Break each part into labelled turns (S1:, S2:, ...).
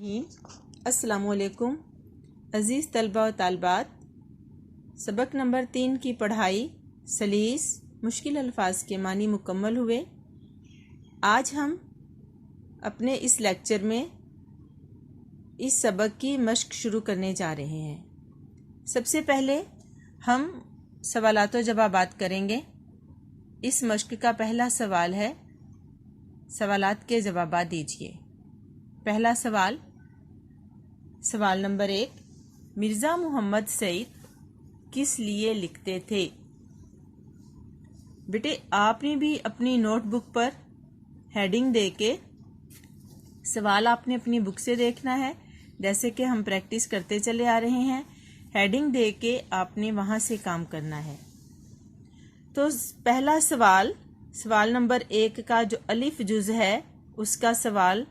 S1: अस्सलामुअलैकुम अज़ीज़ तलबा व तालबात। सबक नंबर 3 की पढ़ाई सलीस मुश्किल अल्फाज के मानी मुकम्मल हुए। आज हम अपने इस लेक्चर में इस सबक की मश्क शुरू करने जा रहे हैं। सबसे पहले हम सवालात व जवाबात करेंगे। इस मश्क का पहला सवाल है, सवालात के जवाबात दीजिए। पहला सवाल नंबर 1, मिर्ज़ा मोहम्मद सईद किस लिए लिखते थे? बेटे, आपने भी अपनी नोटबुक पर हेडिंग दे के सवाल आपने अपनी बुक से देखना है, जैसे कि हम प्रैक्टिस करते चले आ रहे हैं। हेडिंग दे के आपने वहाँ से काम करना है। तो पहला सवाल नंबर 1 का जो अलिफ जुज है, उसका सवाल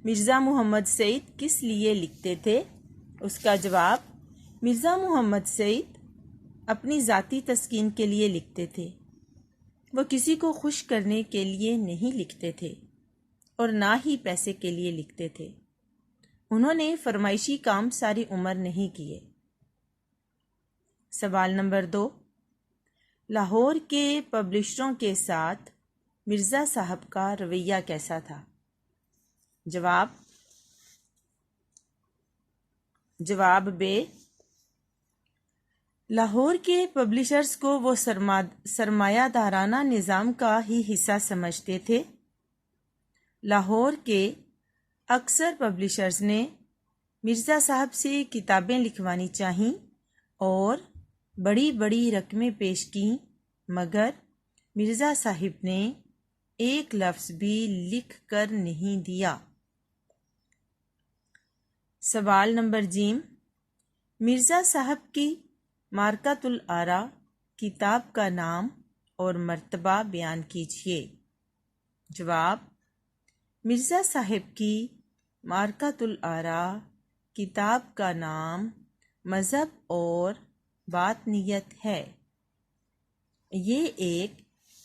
S1: मिर्ज़ा मोहम्मद सईद किस लिए लिखते थे? उसका जवाब, मिर्ज़ा मोहम्मद सईद अपनी ज़ाती तस्कीन के लिए लिखते थे। वो किसी को खुश करने के लिए नहीं लिखते थे और ना ही पैसे के लिए लिखते थे। उन्होंने फरमाइशी काम सारी उम्र नहीं किए। सवाल नंबर 2, लाहौर के पब्लिशरों के साथ मिर्ज़ा साहब का रवैया कैसा था? जवाब बे, लाहौर के पब्लिशर्स को वो सरमायादाराना निज़ाम का ही हिस्सा समझते थे। लाहौर के अक्सर पब्लिशर्स ने मिर्ज़ा साहब से किताबें लिखवानी चाहीं और बड़ी बड़ी रकमें पेश की, मगर मिर्ज़ा साहिब ने एक लफ्ज़ भी लिख कर नहीं दिया। सवाल नंबर जीम, मिर्ज़ा साहब की मारकातुल आरा किताब का नाम और मर्तबा बयान कीजिए। जवाब, मिर्ज़ा साहब की मारकातुल आरा किताब का नाम मज़हब और बातनियत है। ये एक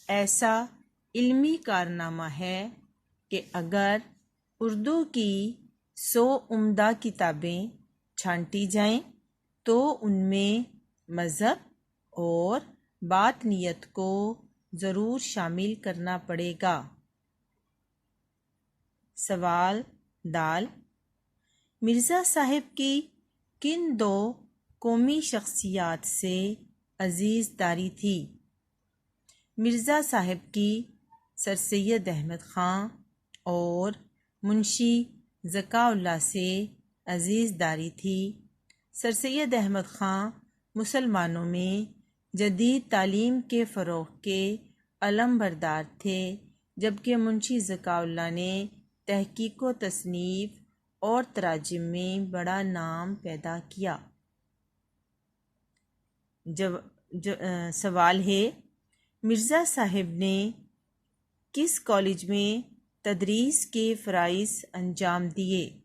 S1: ऐसा इल्मी कारनामा है कि अगर उर्दू की 100 उम्दा किताबें छांटी जाएं तो उनमें मज़हब और बातनियत को ज़रूर शामिल करना पड़ेगा। सवाल दाल, मिर्ज़ा साहब की किन 2 कौमी शख्सियात से अजीज़दारी थी? मिर्ज़ा साहब की सर सैयद अहमद ख़ां और मुंशी ज़काउल्लाह से अजीज़दारी थी। सर सैयद अहमद ख़ां मुसलमानों में जदीद तालीम के फ़रोग़ के अलमबरदार थे, जबकि मुंशी ज़काउल्लाह ने तहक़ीक़ व तसनीफ़ और तराजिम में बड़ा नाम पैदा किया। सवाल है, मिर्ज़ा साहब ने किस कॉलेज में तदरीस के फ़राइज़ अंजाम दिए?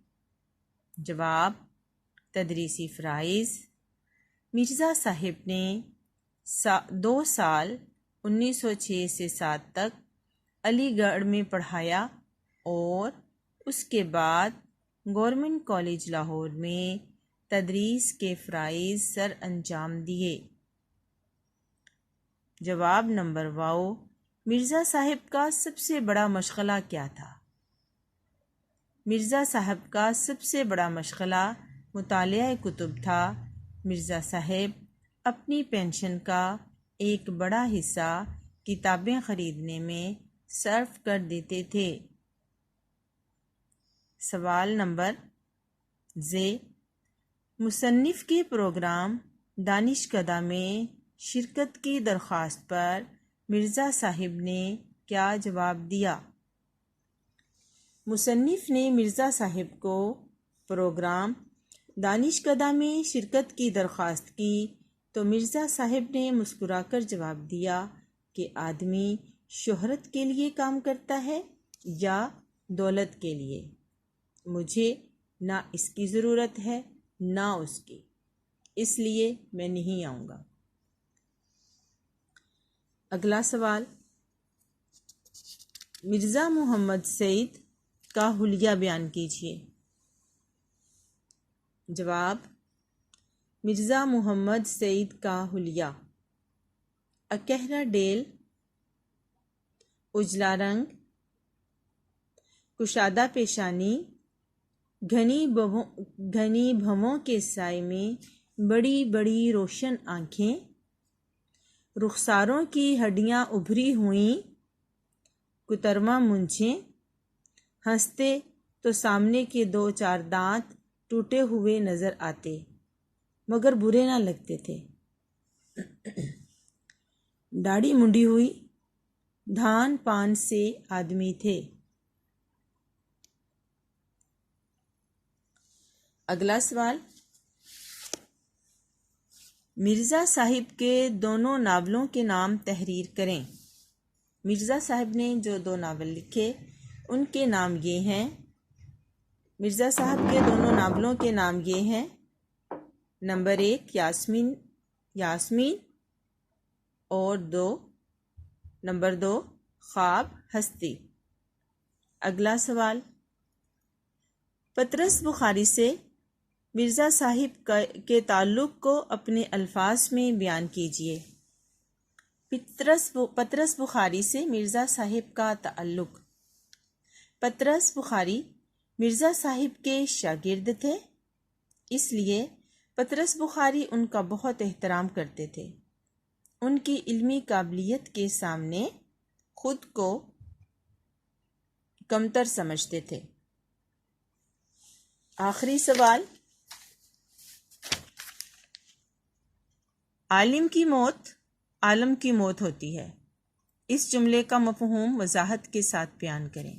S1: जवाब, तदरीसी फ़राइज़ मिर्ज़ा साहब ने 2 साल 1906 से 7 तक अलीगढ़ में पढ़ाया और उसके बाद गवर्नमेंट कॉलेज लाहौर में तदरीस के फ़राइज़ सर अंजाम दिए। जवाब नंबर वाओ, मिर्ज़ा साहब का सबसे बड़ा मशग़ला क्या था? मिर्ज़ा साहब का सबसे बड़ा मशग़ला मुतालिया कुतुब था। मिर्ज़ा साहब अपनी पेंशन का एक बड़ा हिस्सा किताबें ख़रीदने में सर्फ कर देते थे। सवाल नंबर जे, मुसन्निफ़ के प्रोग्राम दानिशकदा में शिरकत की दरख्वास्त पर मिर्ज़ा साहब ने क्या जवाब दिया? मुसन्निफ़ ने मिर्ज़ा साहब को प्रोग्राम दानिशकदा में शिरकत की दरख्वास्त की तो मिर्ज़ा साहब ने मुस्कुराकर जवाब दिया कि आदमी शोहरत के लिए काम करता है या दौलत के लिए? मुझे ना इसकी ज़रूरत है ना उसकी, इसलिए मैं नहीं आऊँगा। अगला सवाल, मिर्ज़ा मोहम्मद सईद का हुलिया बयान कीजिए। जवाब, मिर्ज़ा मोहम्मद सईद का हुलिया। अकहरा डेल, उजला रंग, कुशादा पेशानी, घनी भवों के साए में बड़ी बड़ी रोशन आँखें, रुखसारों की हड्डियाँ उभरी हुई, कुतरमा मूंछें, हंसते तो सामने के 2-4 दांत टूटे हुए नजर आते मगर बुरे ना लगते थे। दाढ़ी मुंडी हुई, धान पान से आदमी थे। अगला सवाल, मिर्ज़ा साहिब के दोनों नावलों के नाम तहरीर करें। मिर्ज़ा साहिब ने जो 2 नावल लिखे उनके नाम ये हैं। मिर्ज़ा साहब के दोनों नावलों के नाम ये हैं। नंबर 1 यास्मीन और नंबर 2 ख्वाब हस्ती। अगला सवाल, पतरस बुखारी से मिर्ज़ा साहिब के ताल्लुक़ को अपने अल्फाज में बयान कीजिए। पतरस बुखारी से मिर्ज़ा साहिब का ताल्लुक़। पतरस बुखारी मिर्ज़ा साहिब के शागिर्द थे, इसलिए पतरस बुखारी उनका बहुत एहतराम करते थे। उनकी इल्मी काबिलियत के सामने खुद को कमतर समझते थे। आखिरी सवाल, आलिम की मौत आलम की मौत होती है। इस जुमले का मफ़हूम वजाहत के साथ बयान करें।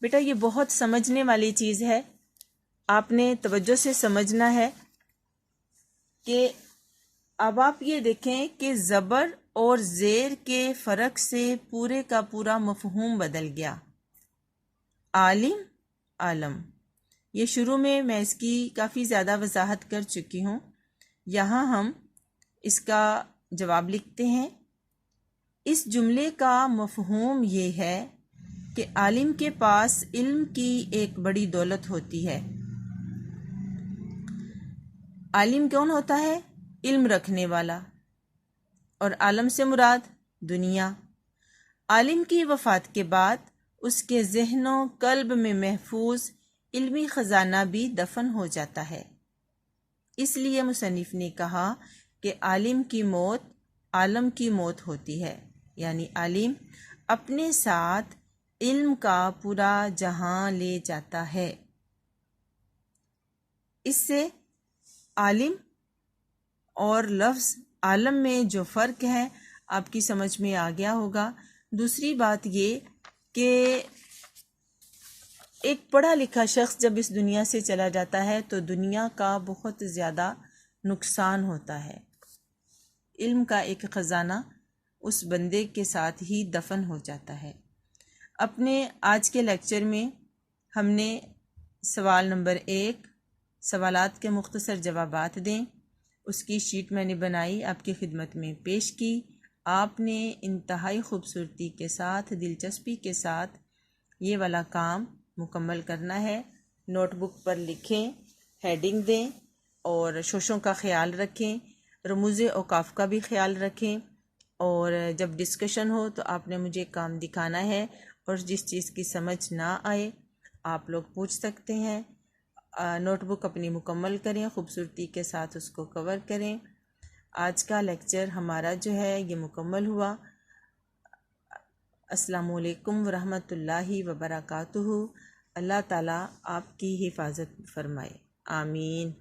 S1: बेटा ये बहुत समझने वाली चीज़ है, आपने तवज्जो से समझना है कि अब आप ये देखें कि ज़बर और ज़ेर के फ़र्क से पूरे का पूरा मफ़हूम बदल गया। आलिम, आलम, ये शुरू में मैं इसकी काफ़ी ज़्यादा वजाहत कर चुकी हूँ। यहाँ हम इसका जवाब लिखते हैं। इस जुमले का मफ़हूम ये है कि आलिम के पास इल्म की एक बड़ी दौलत होती है। आलिम कौन होता है? इल्म रखने वाला। और आलम से मुराद दुनिया। आलिम की वफ़ात के बाद उसके ज़हनो कल्ब में महफूज इल्मी ख़जाना भी दफन हो जाता है। इसलिए मुसन्निफ़ ने कहा कि आलिम की मौत आलम की मौत होती है, यानी आलिम अपने साथ इल्म का पूरा जहां ले जाता है। इससे आलिम और लफ्ज़ आलम में जो फ़र्क है आपकी समझ में आ गया होगा। दूसरी बात ये कि एक पढ़ा लिखा शख्स जब इस दुनिया से चला जाता है तो दुनिया का बहुत ज़्यादा नुकसान होता है। इल्म का एक ख़जाना उस बंदे के साथ ही दफन हो जाता है। अपने आज के लेक्चर में हमने सवाल नंबर 1 सवालात के मुख्तसर जवाबात दें उसकी शीट मैंने बनाई, आपकी खिदमत में पेश की। आपने इंतहाई खूबसूरती के साथ, दिलचस्पी के साथ ये वाला काम मुकम्मल करना है। नोटबुक पर लिखें, हेडिंग दें और शोशों का ख्याल रखें, रमूज़े औकाफ का भी ख्याल रखें। और जब डिस्कशन हो तो आपने मुझे काम दिखाना है और जिस चीज़ की समझ ना आए आप लोग पूछ सकते हैं। नोटबुक अपनी मुकम्मल करें, खूबसूरती के साथ उसको कवर करें। आज का लेक्चर हमारा जो है ये मुकम्मल हुआ। अस्सलामु अलैकुम वरहमतुल्लाहि वबरकातुहू। अल्लाह ताला आपकी हिफाजत फरमाए। आमीन।